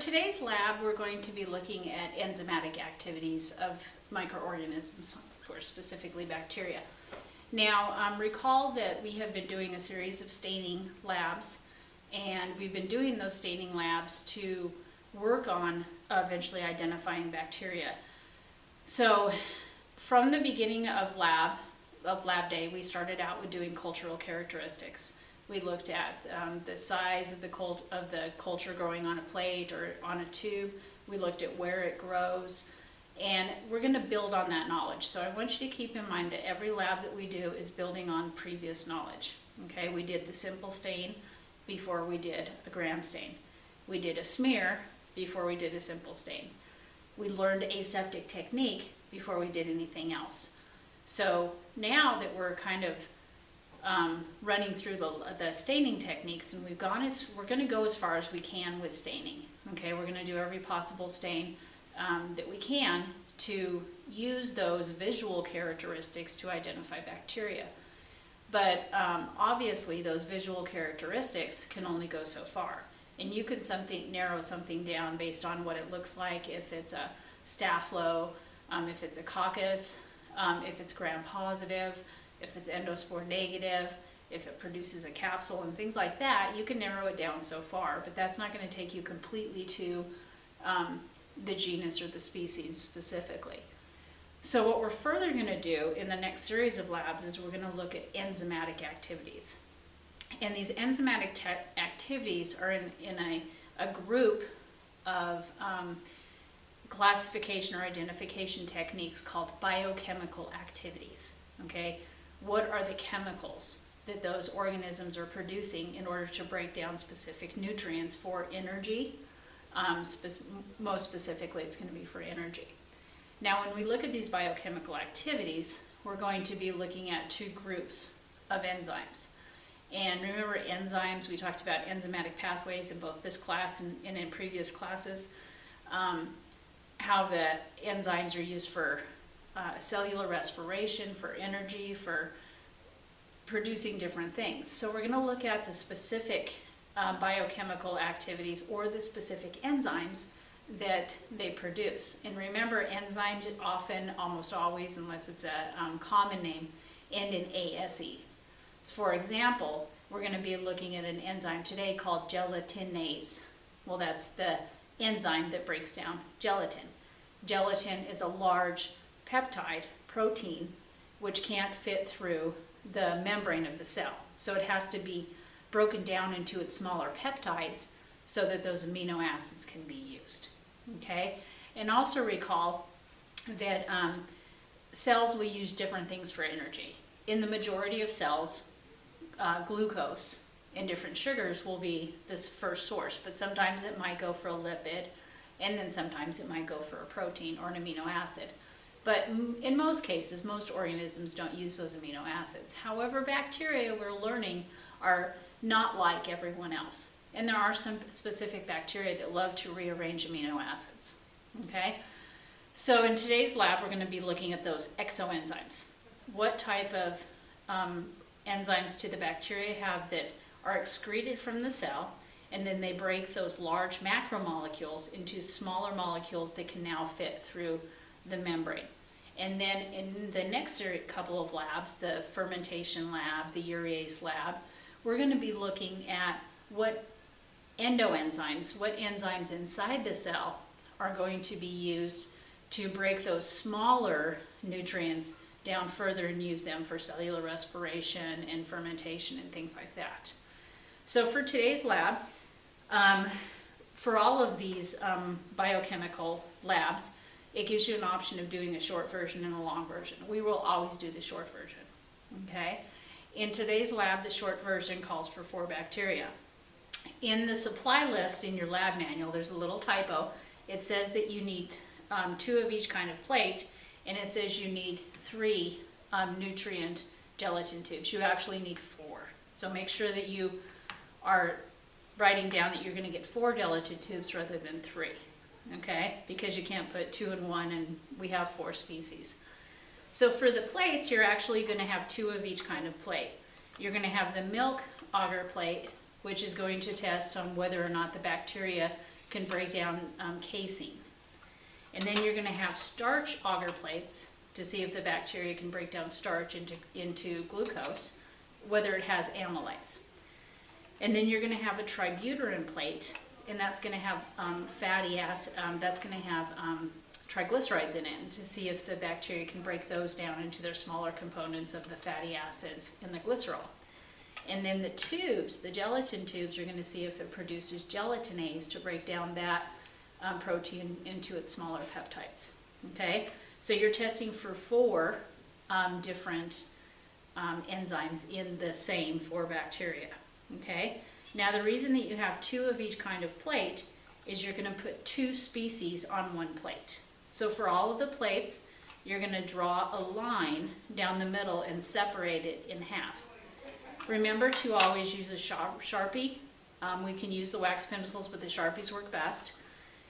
today's lab, we're going to be looking at enzymatic activities of microorganisms, of course, specifically bacteria. Now, recall that we have been doing a series of staining labs, and we've been doing those staining labs to work on eventually identifying bacteria. So, from the beginning of lab day, we started out with doing cultural characteristics. We looked at the size of the culture growing on a plate or on a tube. We looked at where it grows, and we're going to build on that knowledge. So I want you to keep in mind that every lab that we do is building on previous knowledge. Okay, we did the simple stain before we did a gram stain. We did a smear before we did a simple stain. We learned aseptic technique before we did anything else. So now that we're kind of running through the staining techniques, and we're going to go as far as we can with staining. Okay, we're going to do every possible stain that we can to use those visual characteristics to identify bacteria. But obviously those visual characteristics can only go so far, and you could narrow something down based on what it looks like, if it's a staphylo, if it's a coccus, if it's gram-positive, if it's endospore negative, if it produces a capsule and things like that. You can narrow it down so far, but that's not going to take you completely to the genus or the species specifically. So what we're further going to do in the next series of labs is we're going to look at enzymatic activities. And these enzymatic activities are in a group of classification or identification techniques called biochemical activities. Okay? What are the chemicals that those organisms are producing in order to break down specific nutrients for energy? Most specifically, it's going to be for energy. Now, when we look at these biochemical activities, we're going to be looking at two groups of enzymes. And remember, enzymes, we talked about enzymatic pathways in both this class and in previous classes, how the enzymes are used for cellular respiration, for energy, for producing different things. So we're going to look at the specific biochemical activities or the specific enzymes that they produce. And remember, enzymes often, almost always, unless it's a common name, end in ASE. So for example, we're going to be looking at an enzyme today called gelatinase. Well, that's the enzyme that breaks down gelatin. Gelatin is a large peptide protein which can't fit through the membrane of the cell. So it has to be broken down into its smaller peptides so that those amino acids can be used. Okay? And also recall that cells will use different things for energy. In the majority of cells, glucose and different sugars will be this first source, but sometimes it might go for a lipid, and then sometimes it might go for a protein or an amino acid. But in most cases, most organisms don't use those amino acids. However, bacteria, we're learning, are not like everyone else. And there are some specific bacteria that love to rearrange amino acids. Okay? So in today's lab, we're going to be looking at those exoenzymes. What type of enzymes do the bacteria have that are excreted from the cell, and then they break those large macromolecules into smaller molecules that can now fit through the membrane. And then in the next couple of labs, the fermentation lab, the urease lab, we're going to be looking at what endoenzymes, what enzymes inside the cell are going to be used to break those smaller nutrients down further and use them for cellular respiration and fermentation and things like that. So for today's lab, for all of these biochemical labs, it gives you an option of doing a short version and a long version. We will always do the short version, okay? In today's lab, the short version calls for 4 bacteria. In the supply list in your lab manual, there's a little typo. It says that you need 2 of each kind of plate, and it says you need 3 nutrient gelatin tubes. You actually need 4. So make sure that you are writing down that you're going to get 4 gelatin tubes rather than 3. Okay, because you can't put 2 in 1, and we have 4 species. So for the plates, you're actually going to have 2 of each kind of plate. You're going to have the milk agar plate, which is going to test on whether or not the bacteria can break down casein. And then you're going to have starch agar plates to see if the bacteria can break down starch into glucose, whether it has amylase. And then you're going to have a tributyrin plate, and that's going to have fatty acid, that's going to have triglycerides in it to see if the bacteria can break those down into their smaller components of the fatty acids and the glycerol. And then the tubes, the gelatin tubes, are going to see if it produces gelatinase to break down that protein into its smaller peptides. Okay, so you're testing for 4 different enzymes in the same 4 bacteria. Okay, now the reason that you have 2 of each kind of plate is you're going to put 2 species on 1 plate. So for all of the plates, you're going to draw a line down the middle and separate it in half. Remember to always use a Sharpie. We can use the wax pencils, but the Sharpies work best.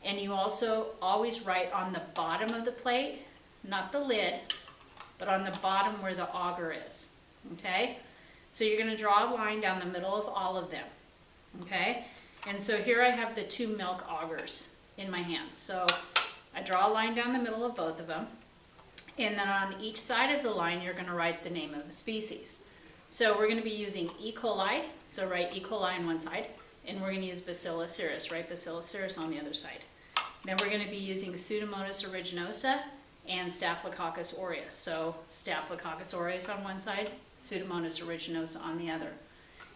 And you also always write on the bottom of the plate, not the lid, but on the bottom where the agar is. Okay? So you're going to draw a line down the middle of all of them. Okay? And so here I have the 2 milk agars in my hands. So I draw a line down the middle of both of them. And then on each side of the line, you're going to write the name of the species. So we're going to be using E. coli, so write E. coli on one side, and we're going to use Bacillus cereus, write Bacillus cereus on the other side. Then we're going to be using Pseudomonas aeruginosa and Staphylococcus aureus. So Staphylococcus aureus on one side, Pseudomonas aeruginosa on the other.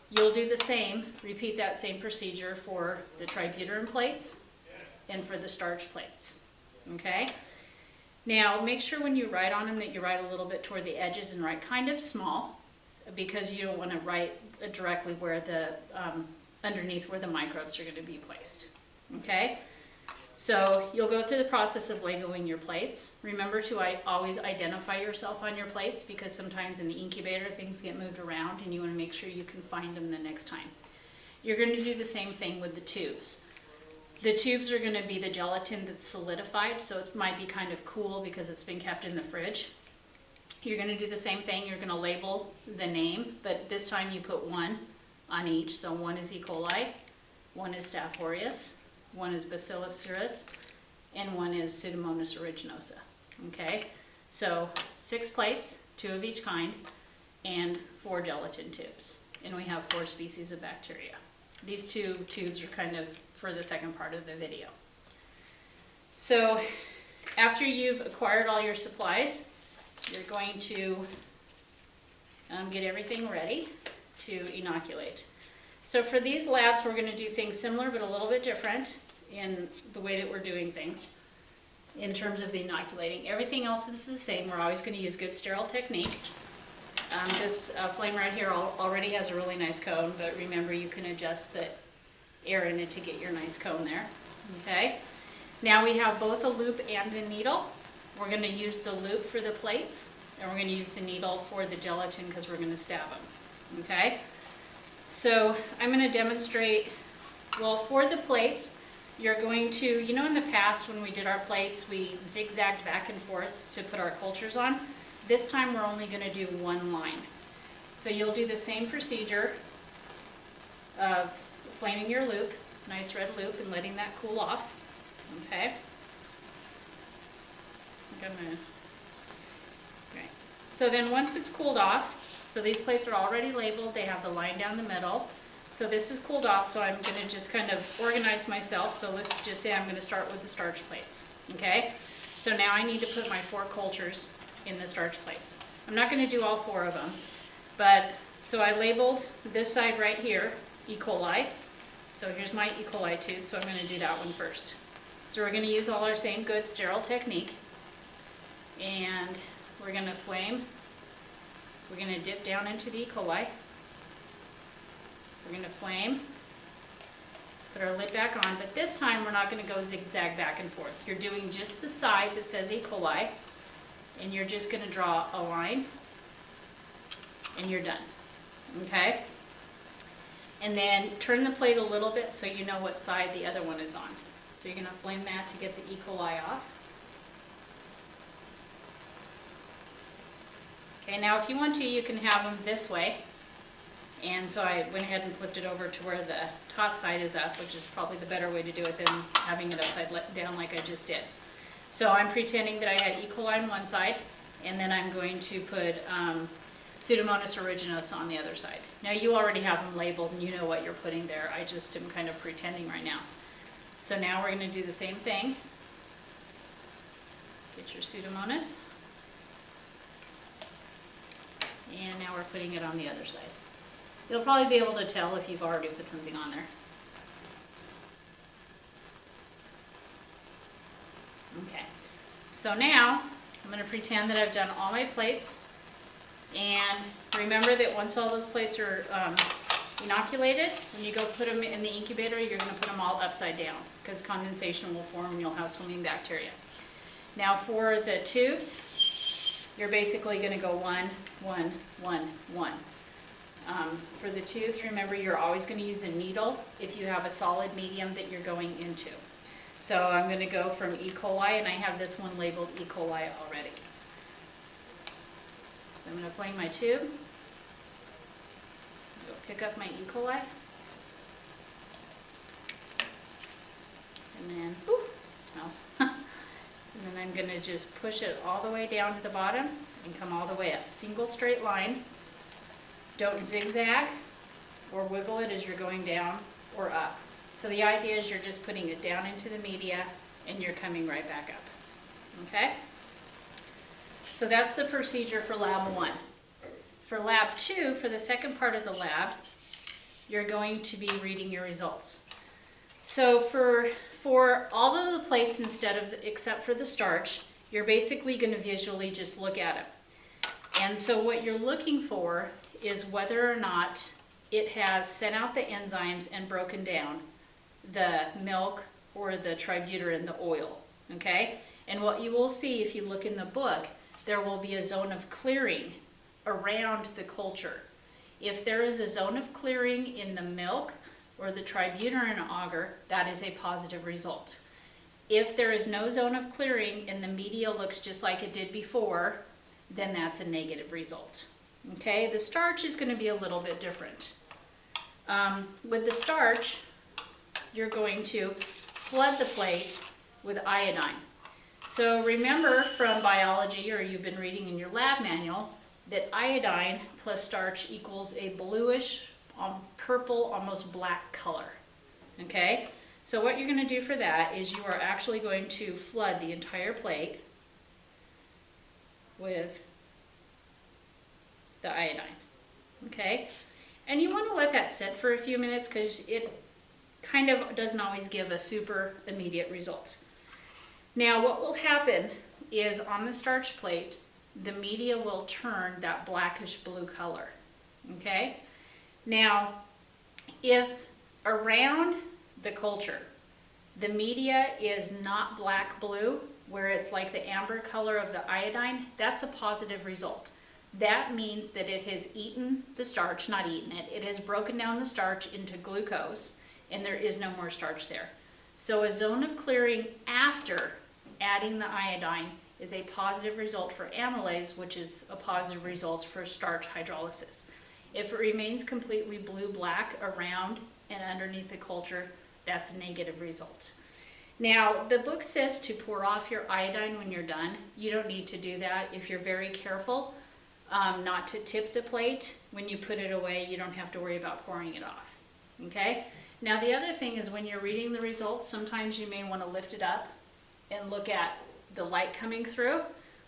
You'll do the same, repeat that same procedure for the tributyrin plates and for the starch plates. Okay? Now make sure when you write on them that you write a little bit toward the edges and write kind of small, because you don't want to write directly where the underneath where the microbes are going to be placed. Okay? So you'll go through the process of labeling your plates. Remember to always identify yourself on your plates, because sometimes in the incubator things get moved around and you want to make sure you can find them the next time. You're going to do the same thing with the tubes. The tubes are going to be the gelatin that's solidified, so it might be kind of cool because it's been kept in the fridge. You're going to do the same thing. You're going to label the name, but this time you put 1 on each. So 1 is E. coli, 1 is Staph aureus, 1 is Bacillus cereus, and 1 is Pseudomonas aeruginosa. Okay, so 6 plates, 2 of each kind, and 4 gelatin tubes. And we have 4 species of bacteria. These 2 tubes are kind of for the second part of the video. So after you've acquired all your supplies, you're going to get everything ready to inoculate. So for these labs, we're going to do things similar but a little bit different in the way that we're doing things in terms of the inoculating. Everything else is the same. We're always going to use good sterile technique. This flame right here already has a really nice cone, but remember you can adjust the air in it to get your nice cone there. Okay. Now we have both a loop and a needle. We're going to use the loop for the plates, and we're going to use the needle for the gelatin because we're going to stab them. Okay? So I'm going to demonstrate, well, for the plates, you're going to, you know in the past when we did our plates, we zigzagged back and forth to put our cultures on. This time we're only going to do 1 line. So you'll do the same procedure of flaming your loop, nice red loop, and letting that cool off. Okay? Okay. So then once it's cooled off, so these plates are already labeled, they have the line down the middle. So this is cooled off, so I'm going to just kind of organize myself. So let's just say I'm going to start with the starch plates. Okay? So now I need to put my 4 cultures in the starch plates. I'm not going to do all 4 of them, but so I labeled this side right here, E. coli. So here's my E. coli tube, so I'm going to do that one first. So we're going to use all our same good sterile technique. And we're going to flame. We're going to dip down into the E. coli. We're going to flame. Put our lid back on, but this time we're not going to go zigzag back and forth. You're doing just the side that says E. coli, and you're just going to draw a line, and you're done. Okay? And then turn the plate a little bit so you know what side the other one is on. So you're going to flame that to get the E. coli off. Okay, now if you want to, you can have them this way, And so I went ahead and flipped it over to where the top side is up, which is probably the better way to do it than having it upside down like I just did. So I'm pretending that I had E. coli on one side, and then I'm going to put Pseudomonas aeruginosa on the other side. Now you already have them labeled and you know what you're putting there. I just am kind of pretending right now. So now we're going to do the same thing. Get your Pseudomonas. And now we're putting it on the other side. You'll probably be able to tell if you've already put something on there. Okay, so now I'm going to pretend that I've done all my plates, and remember that once all those plates are inoculated, when you go put them in the incubator, you're going to put them all upside down because condensation will form and you'll have swimming bacteria. Now for the tubes, you're basically going to go 1, 1, 1, 1. For the tubes, remember you're always going to use a needle if you have a solid medium that you're going into. So I'm going to go from E. coli, and I have this one labeled E. coli already. So I'm going to flame my tube, go pick up my E. coli, and then, ooh, it smells. And then I'm going to just push it all the way down to the bottom and come all the way up. Single straight line. Don't zigzag or wiggle it as you're going down or up. So the idea is you're just putting it down into the media and you're coming right back up. Okay? So that's the procedure for lab 1. For lab 2, for the second part of the lab, you're going to be reading your results. So for all of the plates except for the starch, you're basically going to visually just look at it. And so what you're looking for is whether or not it has sent out the enzymes and broken down the milk or the tributyrin, the oil, okay? And what you will see if you look in the book, there will be a zone of clearing around the culture. If there is a zone of clearing in the milk or the tributyrin agar, that is a positive result. If there is no zone of clearing and the media looks just like it did before, then that's a negative result. Okay, the starch is going to be a little bit different. With the starch, you're going to flood the plate with iodine. So remember from biology, or you've been reading in your lab manual, that iodine plus starch equals a bluish, purple, almost black color. Okay, so what you're going to do for that is you are actually going to flood the entire plate with the iodine. Okay, and you want to let that sit for a few minutes because it kind of doesn't always give a super immediate result. Now what will happen is on the starch plate, the media will turn that blackish blue color. Okay, now if around the culture the media is not black blue, where it's like the amber color of the iodine, that's a positive result. That means that it has eaten the starch, not eaten it, it has broken down the starch into glucose and there is no more starch there. So a zone of clearing after adding the iodine is a positive result for amylase, which is a positive result for starch hydrolysis. If it remains completely blue-black around and underneath the culture, that's a negative result. Now, the book says to pour off your iodine when you're done. You don't need to do that. If you're very careful not to tip the plate, when you put it away, you don't have to worry about pouring it off. Okay? Now, the other thing is when you're reading the results, sometimes you may want to lift it up and look at the light coming through,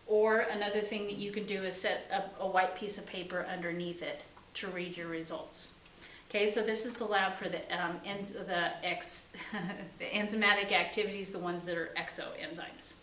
or another thing that you can do is set up a white piece of paper underneath it to read your results. Okay, so this is the lab for the enzymatic activities, the ones that are exoenzymes.